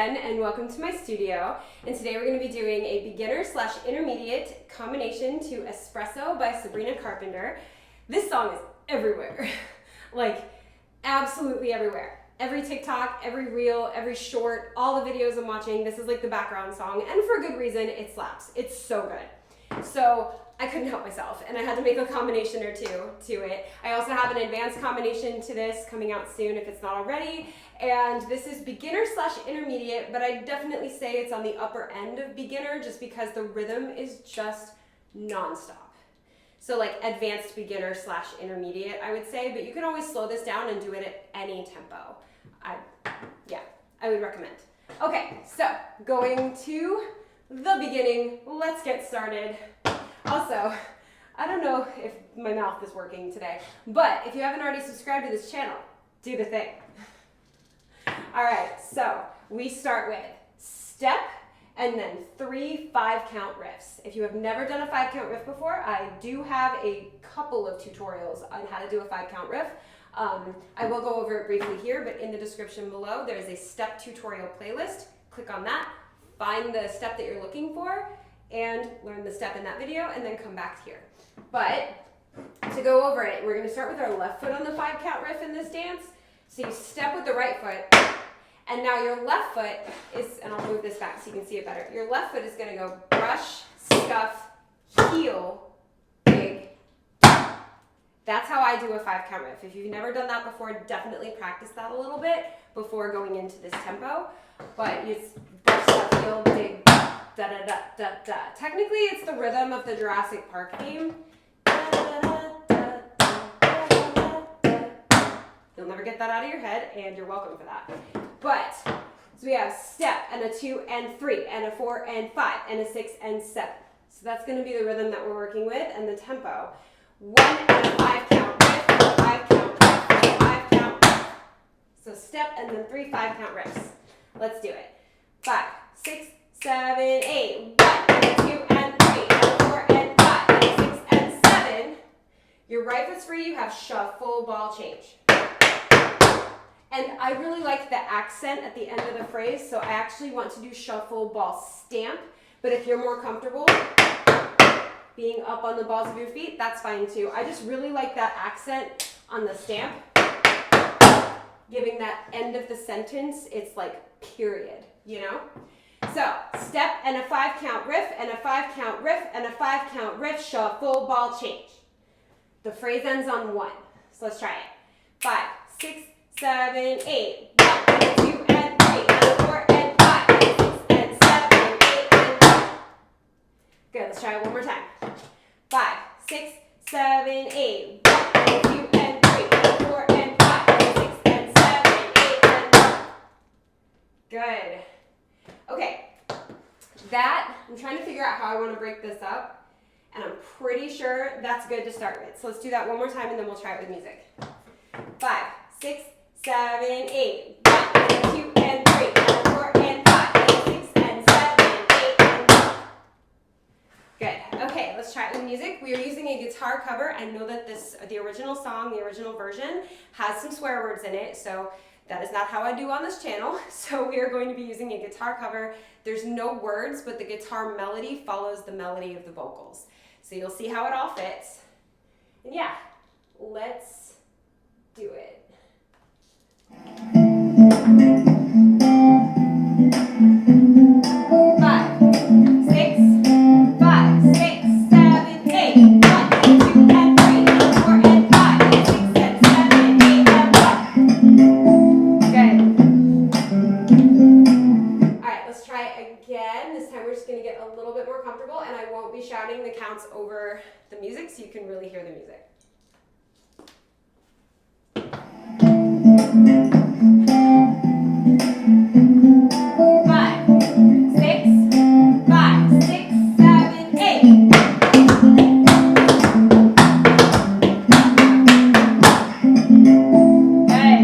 Jen, and welcome to my studio. And today we're going to be doing a beginner/intermediate combination to ESPRESSO by Sabrina Carpenter. This song is everywhere, like absolutely everywhere. Every TikTok, every reel, every short, all the videos I'm watching, this is like the background song, and for good reason. It slaps. It's so good. So I couldn't help myself, and I had to make a combination or two to it. I also have an advanced combination to this coming out soon if it's not already, and this is beginner/intermediate, but I definitely say it's on the upper end of beginner just because the rhythm is just nonstop. So like advanced beginner/intermediate, I would say, but you can always slow this down and do it at any tempo. I would recommend. Okay, so going to the beginning, let's get started. Also, I don't know if my mouth is working today, but if you haven't already subscribed to this channel, do the thing. All right, so we start with step and then 3 5-count riffs. If you have never done a 5-count riff before, I do have a couple of tutorials on how to do a 5-count riff. I will go over it briefly here, but in the description below, there's a step tutorial playlist. Click on that, find the step that you're looking for, and learn the step in that video, and then come back here. But to go over it, we're going to start with our left foot on the 5-count riff in this dance. So you step with the right foot, and now your left foot is, and I'll move this back so you can see it better. Your left foot is going to go brush, scuff, heel, big. That's how I do a 5-count riff. If you've never done that before, definitely practice that a little bit before going into this tempo. But you brush, scuff, heel, big, da da da da da. Technically, it's the rhythm of the Jurassic Park theme. You'll never get that out of your head, and you're welcome for that. But, so we have step, and a 2 and 3, and a 4 and 5, and a 6 and 7. So that's going to be the rhythm that we're working with, and the tempo. 1 and a 5-count riff, 5-count riff, 5-count riff. So step, and then 3 5-count riffs. Let's do it. 5, 6, 7, 8. 1 and 2 and 3, and 4 and 5, and 6 and 7. Your right foot's free. You have shuffle, ball change. And I really like the accent at the end of the phrase, so I actually want to do shuffle, ball, stamp. But if you're more comfortable being up on the balls of your feet, that's fine too. I just really like that accent on the stamp, giving that end of the sentence, it's like period, you know? So step and a 5-count riff, and a 5-count riff, and a 5-count riff, shuffle, ball, change. The phrase ends on 1. So let's try it. 5, 6, 7, 8. 1 and 2 and 3, and 4 and 5, and 6 and 7, 8 and 1. Good, let's try it one more time. 5, 6, 7, 8. 1 and 2 and 3, and 4 and 5, and 6 and 7, 8 and 1. Good. Okay, that, I'm trying to figure out how I want to break this up, and I'm pretty sure that's good to start with. So let's do that one more time, and then we'll try it with music. 5, 6, 7, 8. 1 and 2 and 3, and 4 and 5, and 6 and 7, 8 and 1. Good. Okay, let's try it with music. We are using a guitar cover. I know that the original song, the original version, has some swear words in it, so that is not how I do on this channel. So we are going to be using a guitar cover. There's no words, but the guitar melody follows the melody of the vocals. So you'll see how it all fits. And yeah, let's do it. 5, 6, 5, 6, 7, 8. 1 and 2 and 3, and 4 and 5, and 6 and 7, 8 and 1. Good. All right, let's try it again. This time we're just going to get a little bit more comfortable, and I won't be shouting the counts over the music, so you can really hear the music. 5, 6, 5, 6, 7, 8. Good.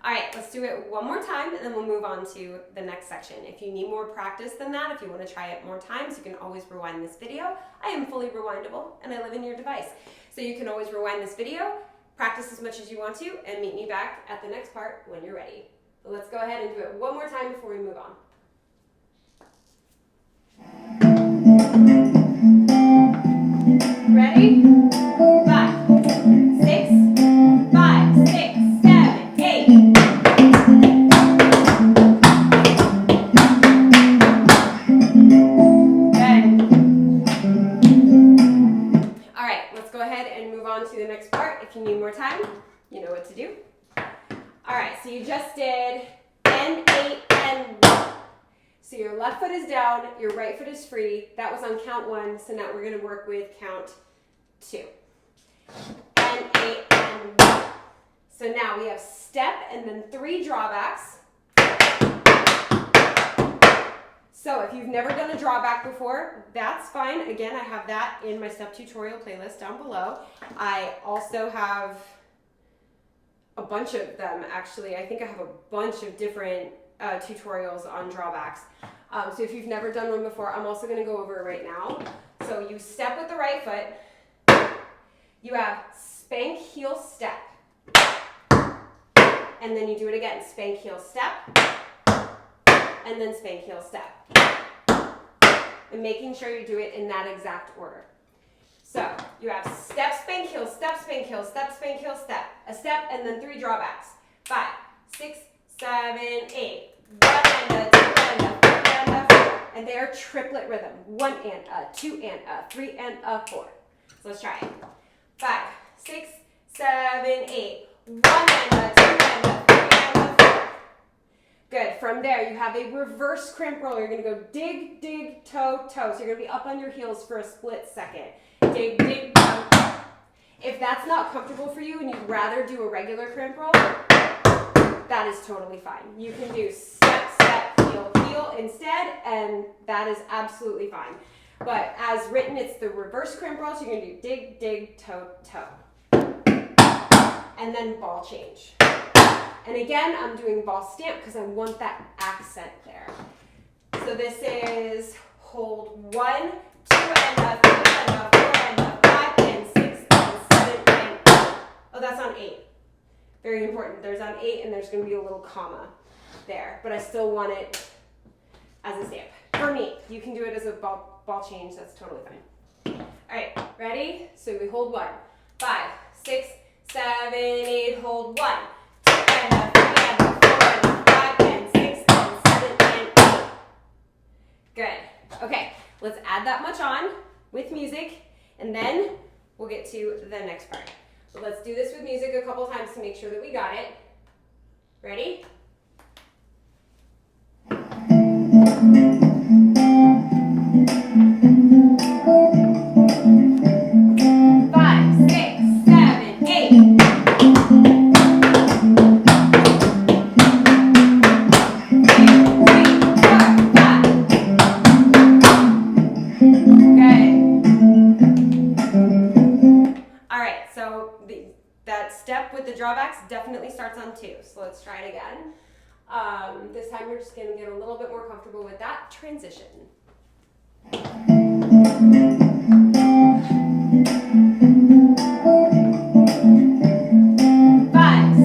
All right, let's do it one more time, and then we'll move on to the next section. If you need more practice than that, if you want to try it more times, you can always rewind this video. I am fully rewindable, and I live in your device. So you can always rewind this video, practice as much as you want to, and meet me back at the next part when you're ready. But let's go ahead and do it one more time before we move on. Ready? 5, 6, 5, 6, 7, 8. Good. All right, let's go ahead and move on to the next part. If you need more time, you know what to do. All right, so you just did N8 and 1. So your left foot is down, your right foot is free. That was on count 1, so now we're going to work with count 2. N8 and 1. So now we have step and then 3 drawbacks. So if you've never done a drawback before, that's fine. Again, I have that in my step tutorial playlist down below. I also have a bunch of them, actually. I think I have a bunch of different tutorials on drawbacks. So if you've never done one before, I'm also going to go over it right now. So you step with the right foot. You have spank, heel, step. And then you do it again. Spank, heel, step. And then spank, heel, step. And making sure you do it in that exact order. So you have step, spank, heel, step, spank, heel, step, spank, heel, step. A step and then 3 drawbacks. 5, 6, 7, 8. 1 and a 2 and a 3 and a 4. And they are triplet rhythm. 1 and a 2 and a 3 and a 4. So let's try it. 5, 6, 7, 8. 1 and a 2 and a 3 and a 4. Good. From there, you have a reverse crimp roll. You're going to go dig, dig, toe, toe. So you're going to be up on your heels for a split second. Dig, dig, toe, toe. If that's not comfortable for you and you'd rather do a regular crimp roll, that is totally fine. You can do step, step, heel, heel instead, and that is absolutely fine. But as written, it's the reverse crimp roll, so you're going to do dig, dig, toe, toe. And then ball change. And again, I'm doing ball stamp because I want that accent there. So this is hold 1, 2 and a 3 and a 4 and a 5 and 6 and 7 and 8. Oh, that's on 8. Very important. There's on 8 and there's going to be a little comma there, but I still want it as a stamp. For me, you can do it as a ball change. That's totally fine. All right, ready? So we hold 1, 5, 6, 7, 8. Hold 1, 2 and a 3 and a 4 and a 5 and 6 and 7 and 8. Good. Okay, let's add that much on with music, and then we'll get to the next part. So let's do this with music a couple times to make sure that we got it. Ready? With the drawbacks definitely starts on 2. So let's try it again. This time we're just going to get a little bit more comfortable with that transition. 5,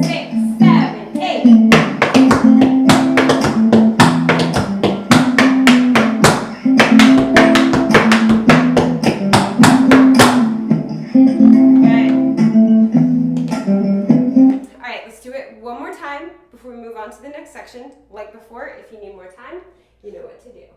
6, 7, 8. Before we move on to the next section, like before, if you need more time, you know what to do.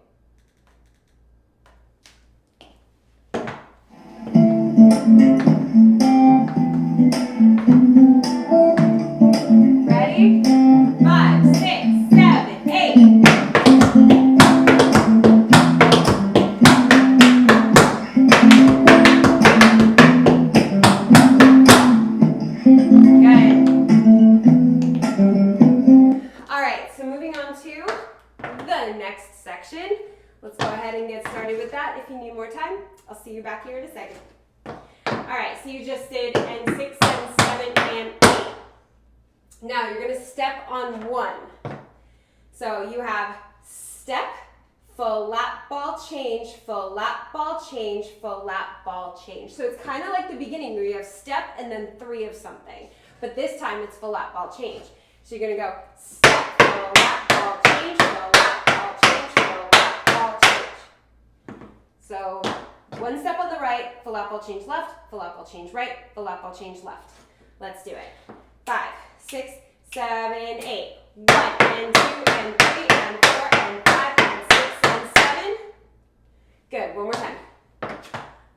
Ready? 5, 6, 7, 8. Let's go ahead and get started with that. If you need more time, I'll see you back here in a second. All right, so you just did N6, N7, and 8. Now you're going to step on 1. So you have step, full lap ball change, full lap ball change, full lap ball change. So it's kind of like the beginning where you have step and then 3 of something. But this time it's full lap ball change. So you're going to go step, lap, ball change, little lap, ball change, little lap, ball change. So one step on the right, full lap, ball change left, full lap, ball change right, full lap, ball change left. Let's do it. 5, 6, 7, 8. 1 and 2 and 3 and 4 and 5 and 6 and 7. Good. One more time.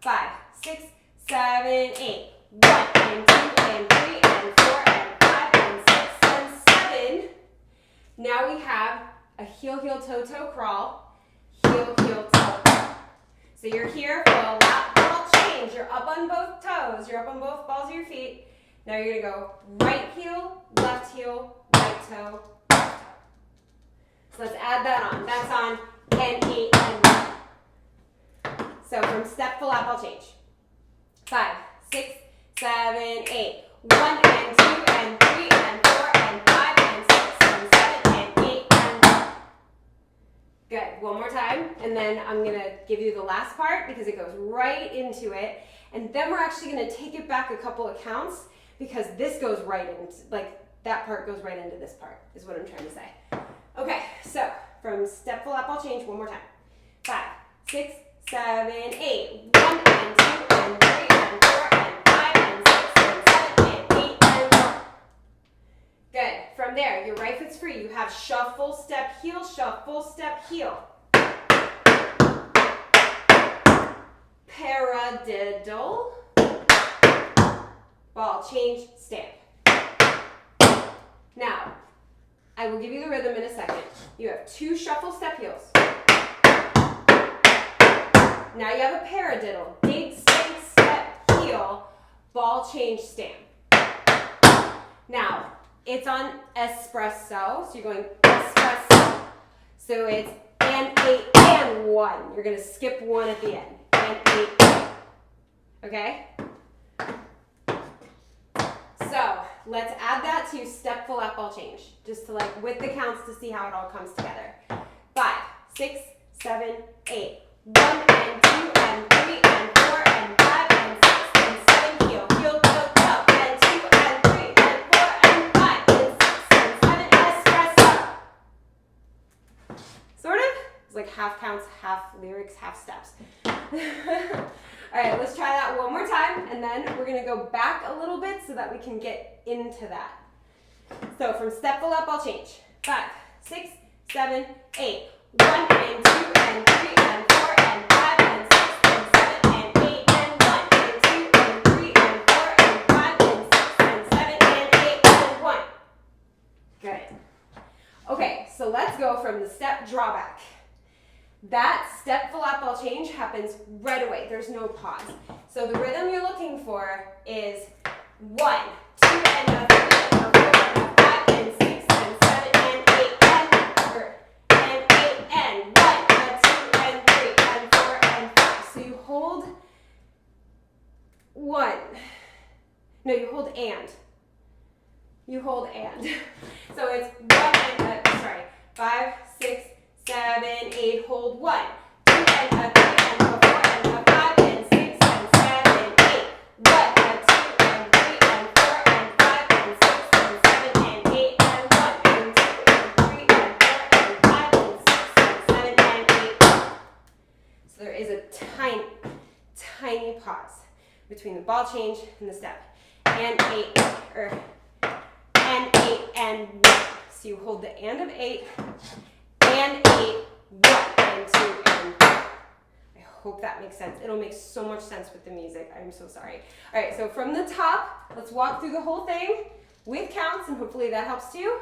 5, 6, 7, 8. 1 and 2 and 3 and 4 and 5 and 6 and 7. Now we have a heel, heel, toe, toe crawl. Heel, heel, toe. So you're here for a lap ball change. You're up on both toes. You're up on both balls of your feet. Now you're going to go right heel, right toe, left toe. So let's add that on. That's on and 8 and 1. So from step, full lap, ball change. 5, 6, 7, 8. 1 and 2 and 3 and 4 and 5 and 6 and 7 and 8 and 1. Good. One more time. And then I'm going to give you the last part because it goes right into it. And then we're actually going to take it back a couple of counts because this goes right into, like, that part goes right into this part, is what I'm trying to say. Okay, so from step, full lap, ball change, one more time. 5, 6, 7, 8. 1 and 2 and 3 and 4 and 5 and 6 and 7 and 8 and 1. Good. From there, your right foot's free. You have shuffle, step, heel, shuffle, step, heel. Paradiddle. Ball change, stamp. Now, I will give you the rhythm in a second. You have 2 shuffle step heels. Now you have a paradiddle. Dig, stamp, step, heel, ball change, stamp. Now, it's on espresso, so you're going espresso. So it's and 8 and 1. You're going to skip 1 at the end. And 8. Okay? So let's add that to step, full lap, ball change, just to like with the counts to see how it all comes together. 5, 6, 7, 8. 1 and 2 and 3 and 4 and 5 and 6 and 7. Heel, heel, toe, toe. And 2 and 3 and 4 and 5 and 6 and 7. Espresso. Sort of. It's like half counts, half lyrics, half steps. All right, let's try that one more time, and then we're going to go back a little bit so that we can get into that. So from step, full lap, ball change. 5, 6, 7, 8. 1 and 2 and 3 and 4 and 5 and 6 and 7 and 8 and 1 and 2 and 3 and 4 and 5 and 6 and 7 and 8 and 1. Good. Okay, so let's go from the step drawback. That step, full lap, ball change happens right away. There's no pause. So the rhythm you're looking for is 1, 2 and a 3 and a 4 and a 5 and 6 and 7 and 8 and 8 and 1 and 2 and 3 and 4 and 5. So you hold 1. No, you hold and. You hold and. So it's 1 and 5, 6, 7, 8, hold 1, 2 and a 3 and a 4 and a 5 and 6 and 7, 8. 1 and 2 and 3 and 4 and 5 and 6 and 7 and 8 and 1 and 2 and 3 and 4 and 5 and 6 and 7 and 8. So there is a tiny, tiny pause between the ball change and the step. And 8, and 8 and 1. So you hold the and of 8. And 8, 1, and 2, and 3. I hope that makes sense. It'll make so much sense with the music. I'm so sorry. All right, so from the top, let's walk through the whole thing with counts, and hopefully that helps too.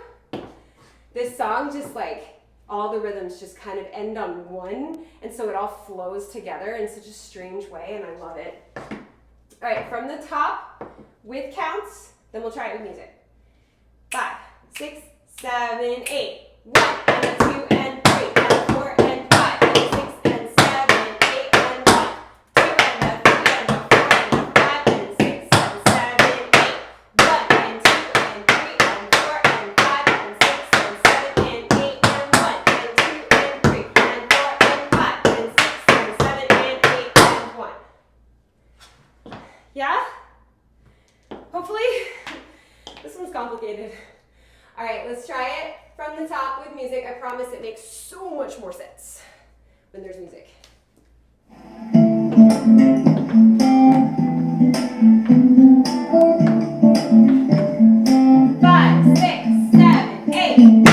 This song just like, all the rhythms just kind of end on 1, and so it all flows together in such a strange way, and I love it. All right, from the top with counts, then we'll try it with music. 5, 6, 7, 8. 1 and a 2 and 3 and a 4 and 5 and 6 and 7, 8 and 1. 2 and a 3 and a 4 and a 5 and 6 and 7, 8. 1 and 2 and 3 and 4 and 5 and 6 and 7 and 8 and 1 and 2 and 3 and 4 and 5 and 6 and 7 and 8 and 1. Yeah? Hopefully, this one's complicated. All right, let's try it from the top with music. I promise it makes so much more sense when there's music. 5, 6, 7, 8.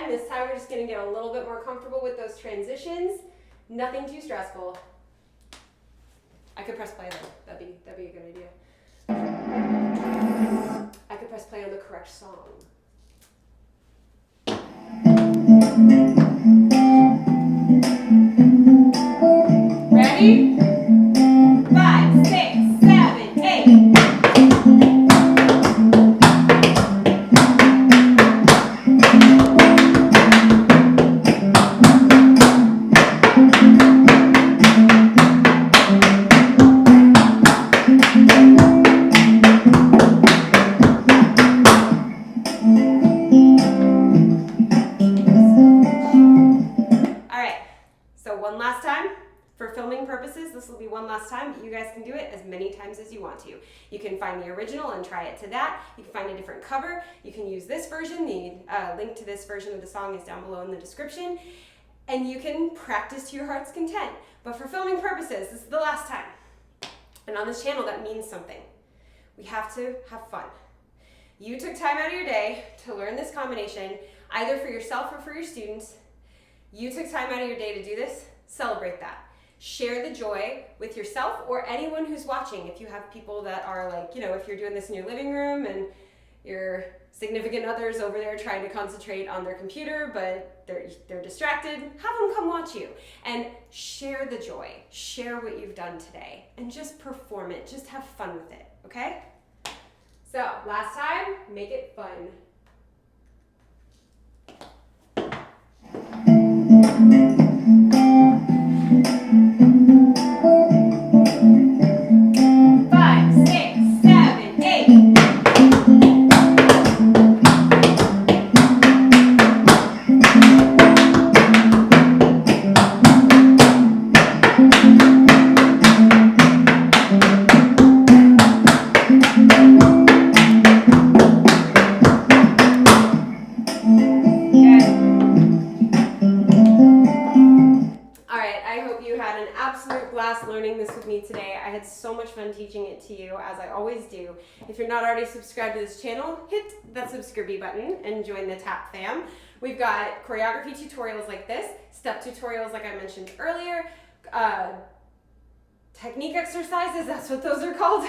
This time we're just going to get a little bit more comfortable with those transitions. Nothing too stressful. I could press play though. That'd be a good idea. I could press play on the correct song. Ready? 5, 6, 7, 8. This will be one last time, but you guys can do it as many times as you want to. You can find the original and try it to that. You can find a different cover. You can use this version. The link to this version of the song is down below in the description. And you can practice to your heart's content. But for filming purposes, this is the last time. And on this channel, that means something. We have to have fun. You took time out of your day to learn this combination, either for yourself or for your students. You took time out of your day to do this. Celebrate that. Share the joy with yourself or anyone who's watching. If you have people that are like, if you're doing this in your living room and your significant other's over there trying to concentrate on their computer, but they're distracted, have them come watch you. And share the joy. Share what you've done today. And just perform it. Just have fun with it, okay? So, last time, make it fun. Learning this with me today. I had so much fun teaching it to you, as I always do. If you're not already subscribed to this channel, hit that subscribe button and join the TAP fam. We've got choreography tutorials like this, step tutorials like I mentioned earlier, technique exercises, that's what those are called.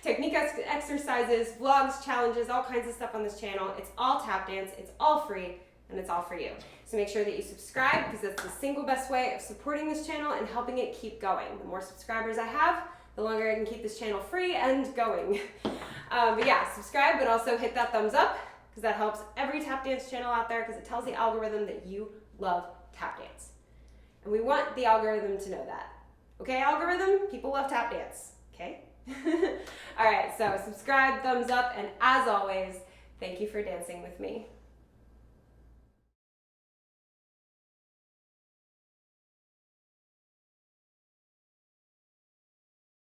Technique exercises, vlogs, challenges, all kinds of stuff on this channel. It's all tap dance, it's all free, and it's all for you. So make sure that you subscribe, because that's the single best way of supporting this channel and helping it keep going. The more subscribers I have, the longer I can keep this channel free and going. But yeah, subscribe, but also hit that thumbs up, because that helps every tap dance channel out there, because it tells the algorithm that you love tap dance. And we want the algorithm to know that. Okay, algorithm? People love tap dance. Okay? All right, so subscribe, thumbs up, and as always, thank you for dancing with me.